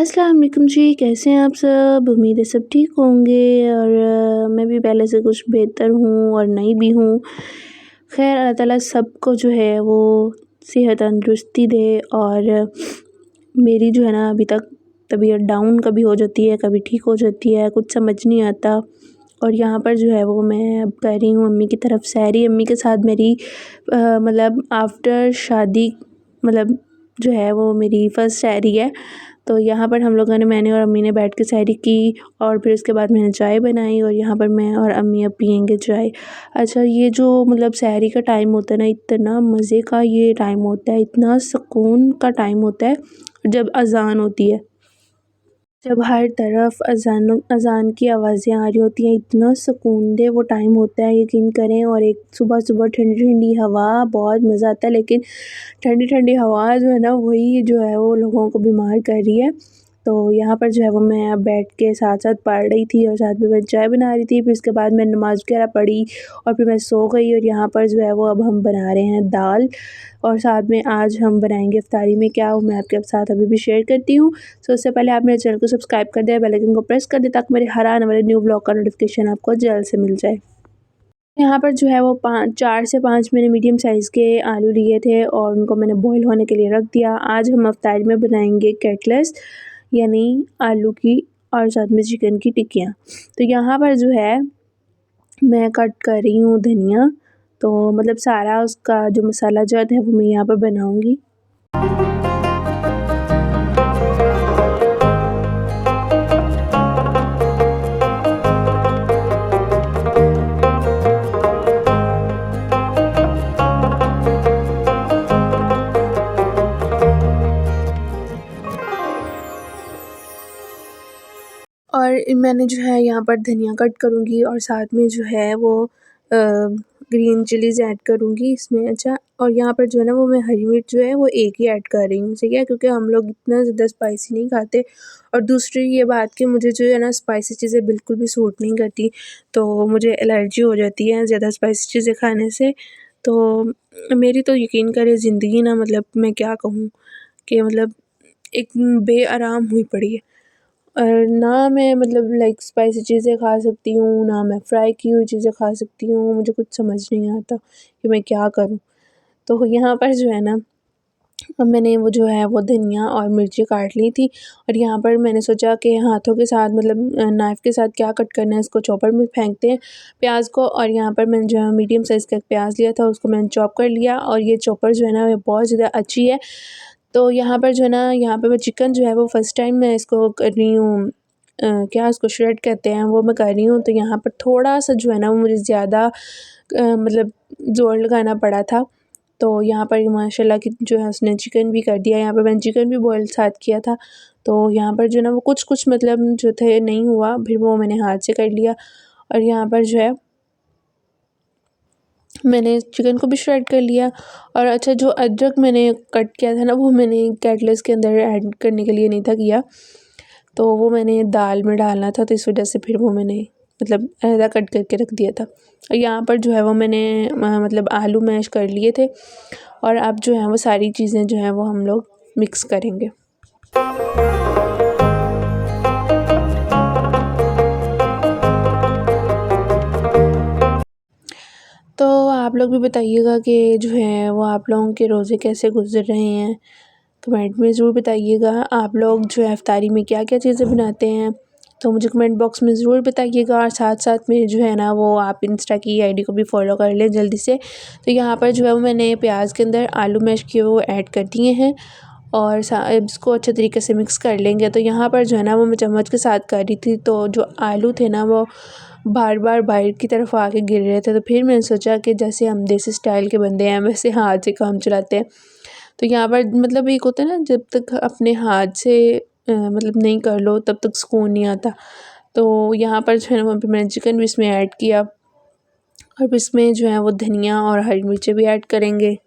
अस्सलाम वालेकुम जी, कैसे हैं आप सब? उम्मीद है सब ठीक होंगे और मैं भी पहले से कुछ बेहतर हूँ और नई भी हूँ। ख़ैर अल्लाह ताला सबको जो है वो सेहत तंदुरुस्ती दे और मेरी जो है ना अभी तक तबीयत डाउन कभी हो जाती है, कभी ठीक हो जाती है, कुछ समझ नहीं आता। और यहाँ पर जो है वो मैं अब कर रही हूँ अम्मी की तरफ सैरी। अम्मी के साथ मेरी मतलब आफ्टर शादी मतलब जो है वो मेरी फ़र्स्ट सैरी है। तो यहाँ पर हम लोगों ने मैंने और अम्मी ने बैठ के सैरी की और फिर उसके बाद मैंने चाय बनाई और यहाँ पर मैं और अम्मी अब पिएंगे चाय। अच्छा, ये जो मतलब सैरी का टाइम होता है ना, इतना मज़े का ये टाइम होता है, इतना सुकून का टाइम होता है जब अज़ान होती है, जब हर तरफ अज़ान की आवाज़ें आ रही होती हैं, इतना सुकूनदेह वो टाइम होता है यकीन करें। और एक सुबह-सुबह ठंडी-ठंडी हवा, बहुत मज़ा आता है। लेकिन ठंडी-ठंडी हवा जो है ना वही जो है वो लोगों को बीमार कर रही है। तो यहाँ पर जो है वो मैं अब बैठ के साथ-साथ पढ़ रही थी और साथ में मैं चाय बना रही थी। फिर उसके बाद मैं नमाज़ वगैरह पढ़ी और फिर मैं सो गई। और यहाँ पर जो है वो अब हम बना रहे हैं दाल और साथ में आज हम बनाएँगे इफ्तारी में क्या, वो मैं आपके साथ अभी भी शेयर करती हूँ। सो उससे पहले आप मेरे चैनल को सब्सक्राइब कर दें, बेल आइकन को प्रेस कर दें ताकि मेरे हर आने वाले न्यू ब्लॉग का नोटिफिकेशन आपको जल्द से मिल जाए। यहाँ पर जो है वो 4 से 5 मैंने मीडियम साइज़ के आलू लिए थे और उनको मैंने बॉईल होने के लिए रख दिया। आज हम इफ्तारी में बनाएंगे कटलेट्स यानी आलू की और साथ में चिकन की टिक्कियाँ। तो यहाँ पर जो है मैं कट कर रही हूँ धनिया, तो मतलब सारा उसका जो मसाला जात है वो मैं यहाँ पर बनाऊँगी। और मैंने जो है यहाँ पर धनिया कट करूँगी और साथ में जो है वो ग्रीन चिलीज़ ऐड करूँगी इसमें। अच्छा, और यहाँ पर जो है ना वो मैं हरी मिर्च जो है वो एक ही ऐड कर रही हूँ, ठीक है, क्योंकि हम लोग इतना ज़्यादा स्पाइसी नहीं खाते। और दूसरी ये बात कि मुझे जो है ना स्पाइसी चीज़ें बिल्कुल भी सूट नहीं करती, तो मुझे एलर्जी हो जाती है ज़्यादा स्पाइसी चीज़ें खाने से। तो मेरी तो यकीन करें ज़िंदगी ना मतलब मैं क्या कहूँ कि मतलब एक बेआराम हुई पड़ी है। और ना मैं मतलब लाइक स्पाइसी चीज़ें खा सकती हूँ, ना मैं फ्राई की हुई चीज़ें खा सकती हूँ, मुझे कुछ समझ नहीं आता कि मैं क्या करूँ। तो यहाँ पर जो है ना अब मैंने वो जो है वो धनिया और मिर्ची काट ली थी और यहाँ पर मैंने सोचा कि हाथों के साथ मतलब नाइफ़ के साथ क्या कट करना है, इसको चॉपर में फेंकते हैं प्याज को। और यहाँ पर मैंने जो है मीडियम साइज़ का प्याज लिया था, उसको मैंने चॉप कर लिया और ये चॉपर जो है ना ये बहुत ज़्यादा अच्छी है। तो यहाँ पर जो है ना यहाँ पे मैं चिकन जो है वो फ़र्स्ट टाइम मैं इसको कर रही हूँ, क्या उसको श्रेड कहते हैं वो मैं कर रही हूँ। तो यहाँ पर थोड़ा-सा जो है ना वो मुझे ज़्यादा मतलब ज़ोर लगाना पड़ा था। तो यहाँ पर माशाल्लाह कि जो है उसने चिकन भी कर दिया। यहाँ पर मैंने चिकन भी बॉयल साथ किया था। तो यहाँ पर जो है ना वो कुछ-कुछ मतलब जो थे नहीं हुआ, फिर वो मैंने हाथ से कर लिया। और यहाँ पर जो है मैंने चिकन को भी श्रेड कर लिया। और अच्छा, जो अदरक मैंने कट किया था ना वो मैंने कटलेट्स के अंदर ऐड करने के लिए नहीं था किया, तो वो मैंने दाल में डालना था, तो इस वजह से फिर वो मैंने मतलब अलहदा कट करके रख दिया था। और यहाँ पर जो है वो मैंने मतलब आलू मैश कर लिए थे और अब जो है वो सारी चीज़ें जो हैं वो हम लोग मिक्स करेंगे। तो आप लोग भी बताइएगा कि जो है वो आप लोगों के रोज़े कैसे गुज़र रहे हैं, कमेंट में ज़रूर बताइएगा। आप लोग जो है इफ्तारी में क्या-क्या चीज़ें बनाते हैं, तो मुझे कमेंट बॉक्स में ज़रूर बताइएगा। और साथ-साथ में जो है ना वो आप इंस्टा की आईडी को भी फ़ॉलो कर लें जल्दी से। तो यहाँ पर जो है वो मैंने प्याज के अंदर आलू मैश किए वो ऐड कर दिए हैं और इसको अच्छे तरीके से मिक्स कर लेंगे। तो यहाँ पर जो है ना वो मैं चम्मच के साथ कर रही थी, तो जो आलू थे ना वो बार-बार बाहर की तरफ आके गिर रहे थे। तो फिर मैंने सोचा कि जैसे हम देसी स्टाइल के बंदे हैं वैसे हाथ से काम चलाते हैं। तो यहाँ पर मतलब एक होता है ना, जब तक अपने हाथ से मतलब नहीं कर लो तब तक सुकून नहीं आता। तो यहाँ पर जो है ना वहाँ पे मैंने चिकन भी इसमें ऐड किया और इसमें जो है वो धनिया और हरी मिर्चें भी ऐड करेंगे।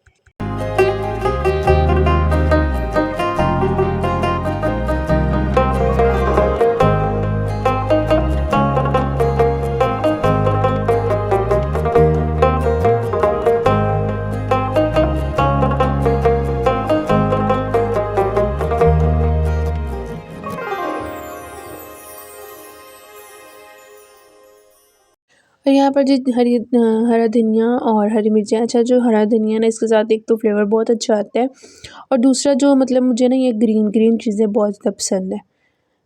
और यहाँ पर जी हरा धनिया और हरी मिर्चियाँ, अच्छा जो हरा धनिया ना इसके साथ एक तो फ्लेवर बहुत अच्छा आता है और दूसरा जो मतलब मुझे ना ये ग्रीन चीज़ें बहुत ज़्यादा पसंद है।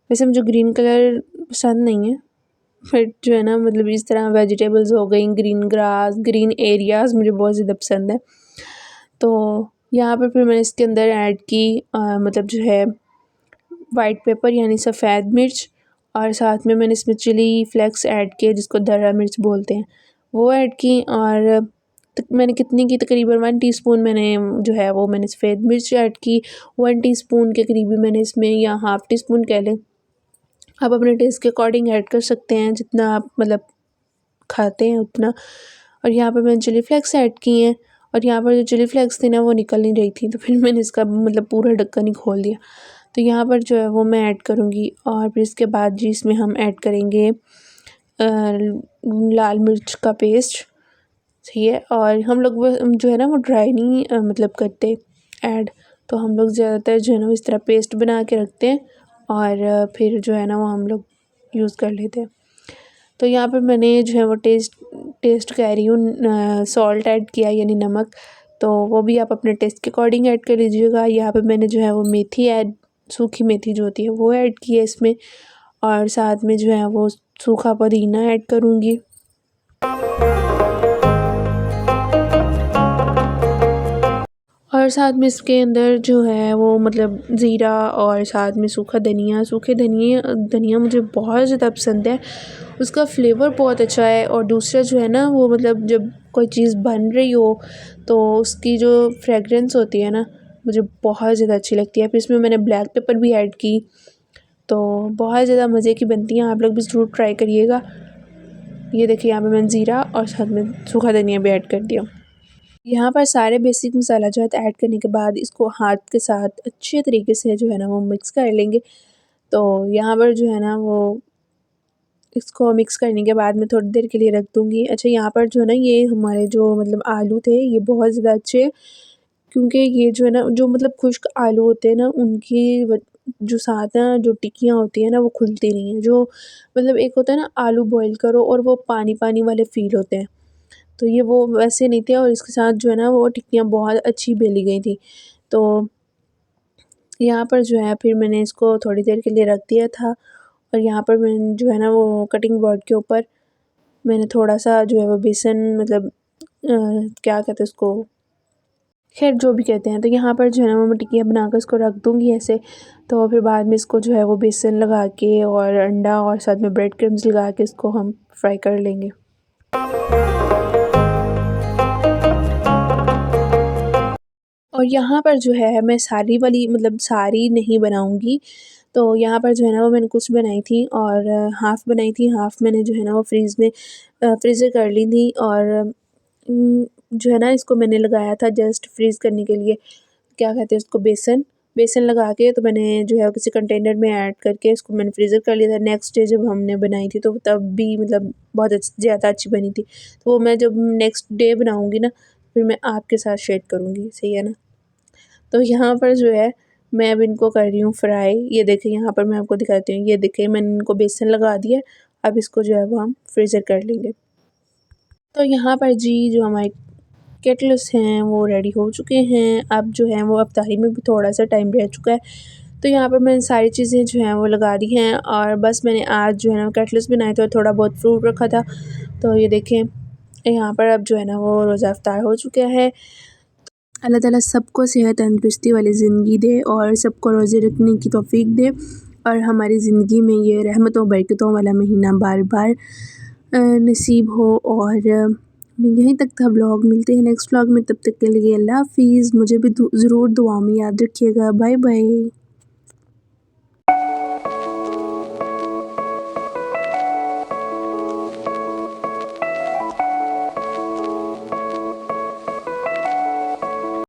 वैसे मुझे ग्रीन कलर पसंद नहीं है, बट जो है ना मतलब इस तरह वेजिटेबल्स हो गई, ग्रीन ग्रास, ग्रीन एरियाज़ मुझे बहुत ज़्यादा पसंद है। तो यहाँ पर फिर मैंने इसके अंदर ऐड की मतलब जो है वाइट पेपर यानी सफ़ेद मिर्च, और साथ में मैंने इसमें चिली फ्लेक्स ऐड किए जिसको दरा मिर्च बोलते हैं, वो ऐड की। और मैंने कितनी की तकरीबन 1 टीस्पून मैंने जो है वो मैंने सफ़ेद मिर्च ऐड की, 1 टीस्पून के करीबी मैंने इसमें, या हाफ़ टीस्पून कह लें, आप अपने टेस्ट के अकॉर्डिंग ऐड कर सकते हैं जितना आप मतलब खाते हैं उतना। और यहाँ पर मैंने चिली फ्लेक्स ऐड किए हैं, और यहाँ पर जो चिली फ्लेक्स थी ना वो निकल नहीं रही थी, तो फिर मैंने इसका मतलब पूरा ढक्कन ही खोल दिया। तो यहाँ पर जो है वो मैं ऐड करूँगी, और फिर इसके बाद जी इसमें हम ऐड करेंगे लाल मिर्च का पेस्ट, सही है। और हम लोग वो जो है ना वो ड्राई नहीं मतलब करते ऐड, तो हम लोग ज़्यादातर जो है ना इस तरह पेस्ट बना के रखते हैं, और फिर जो है ना वो हम लोग यूज़ कर लेते हैं। तो यहाँ पर मैंने जो है वो टेस्ट कह रही हूँ सॉल्ट ऐड किया यानी नमक, तो वो भी आप अपने टेस्ट के अकॉर्डिंग ऐड कर लीजिएगा। यहाँ पे मैंने जो है वो मेथी ऐड, सूखी मेथी जो होती है वो ऐड की है इसमें, और साथ में जो है वो सूखा पुदीना ऐड करूँगी। और साथ में इसके अंदर जो है वो मतलब ज़ीरा, और साथ में सूखा धनिया, धनिया मुझे बहुत ज़्यादा पसंद है, उसका फ्लेवर बहुत अच्छा है। और दूसरा जो है ना वो मतलब जब कोई चीज़ बन रही हो तो उसकी जो फ्रेगरेंस होती है ना मुझे बहुत ज़्यादा अच्छी लगती है। फिर इसमें मैंने ब्लैक पेपर भी ऐड की, तो बहुत ज़्यादा मज़े की बनती हैं, आप लोग भी ज़रूर ट्राई करिएगा। ये देखिए यहाँ पे मैंने ज़ीरा और साथ में सूखा धनिया भी ऐड कर दिया। यहाँ पर सारे बेसिक मसाला जो है ऐड करने के बाद इसको हाथ के साथ अच्छे तरीके से जो है ना वो मिक्स कर लेंगे। तो यहाँ पर जो है ना वो इसको मिक्स करने के बाद मैं थोड़ी देर के लिए रख दूँगी। अच्छा यहाँ पर जो है ना ये हमारे जो मतलब आलू थे ये बहुत ज़्यादा अच्छे, क्योंकि ये जो है ना जो मतलब खुश्क आलू होते हैं ना उनकी जो साथ ना जो टिक्कियाँ होती हैं ना वो खुलती नहीं है। जो मतलब एक होता है ना आलू बॉयल करो और वो पानी वाले फ़ील होते हैं, तो ये वो वैसे नहीं थे, और इसके साथ जो है ना वो टिक्कियाँ बहुत अच्छी बेली गई थी। तो यहाँ पर जो है फिर मैंने इसको थोड़ी देर के लिए रख दिया था, और यहाँ पर मैंने जो है ना वो कटिंग बोर्ड के ऊपर मैंने थोड़ा-सा जो है वो बेसन मतलब क्या कहते हैं उसको, ख़ैर जो भी कहते हैं, तो यहाँ पर जो है ना वो मैं टिक्कियाँ बनाकर इसको रख दूँगी ऐसे। तो फिर बाद में इसको जो है वो बेसन लगा के और अंडा और साथ में ब्रेड क्रम्स लगा के इसको हम फ्राई कर लेंगे। और यहाँ पर जो है मैं सारी वाली मतलब सारी नहीं बनाऊँगी, तो यहाँ पर जो है ना वो मैंने कुछ बनाई थी, और हाफ़ बनाई थी, हाफ़ मैंने जो है ना वो फ्रीज़र कर ली थी। और जो है ना इसको मैंने लगाया था जस्ट फ्रीज़ करने के लिए, क्या कहते हैं उसको, बेसन लगा के, तो मैंने जो है किसी कंटेनर में ऐड करके इसको मैंने फ्रीज़र कर लिया था। नेक्स्ट डे जब हमने बनाई थी तो तब भी मतलब बहुत ज़्यादा अच्छी बनी थी। तो वो मैं जब नेक्स्ट डे बनाऊँगी ना फिर मैं आपके साथ शेयर करूँगी, सही है ना? तो यहाँ पर जो है मैं अब इनको कर रही हूँ फ्राई। ये देखिए यहाँ पर मैं आपको दिखाती हूँ, ये देखिए मैंने इनको बेसन लगा दिया। अब इसको जो है वो हम फ्रीज़र कर लेंगे। तो यहाँ पर जी जो हमारे केटल्स हैं वो रेडी हो चुके हैं। अब जो है वो अफ्तारी में भी थोड़ा-सा टाइम रह चुका है। तो यहाँ पर मैंने सारी चीज़ें जो हैं वो लगा दी हैं, और बस मैंने आज जो है ना केटल्स बनाए थे और थोड़ा बहुत फ्रूट रखा था। तो ये देखें यहाँ पर अब जो है ना वो रोज़ा इफ्तार हो चुका है। अल्लाह ताला सबको सेहत तंदुरुस्ती वाली ज़िंदगी दे और सबको रोज़े रखने की तौफ़ीक दे, और हमारी ज़िंदगी में ये रहमतों बरकतों वाला महीना बार-बार नसीब हो। और यहीं तक था व्लॉग, मिलते हैं नेक्स्ट व्लॉग में, तब तक के लिए अल्लाह हाफ़िज़। मुझे भी ज़रूर दुआ में याद रखिएगा। Bye bye.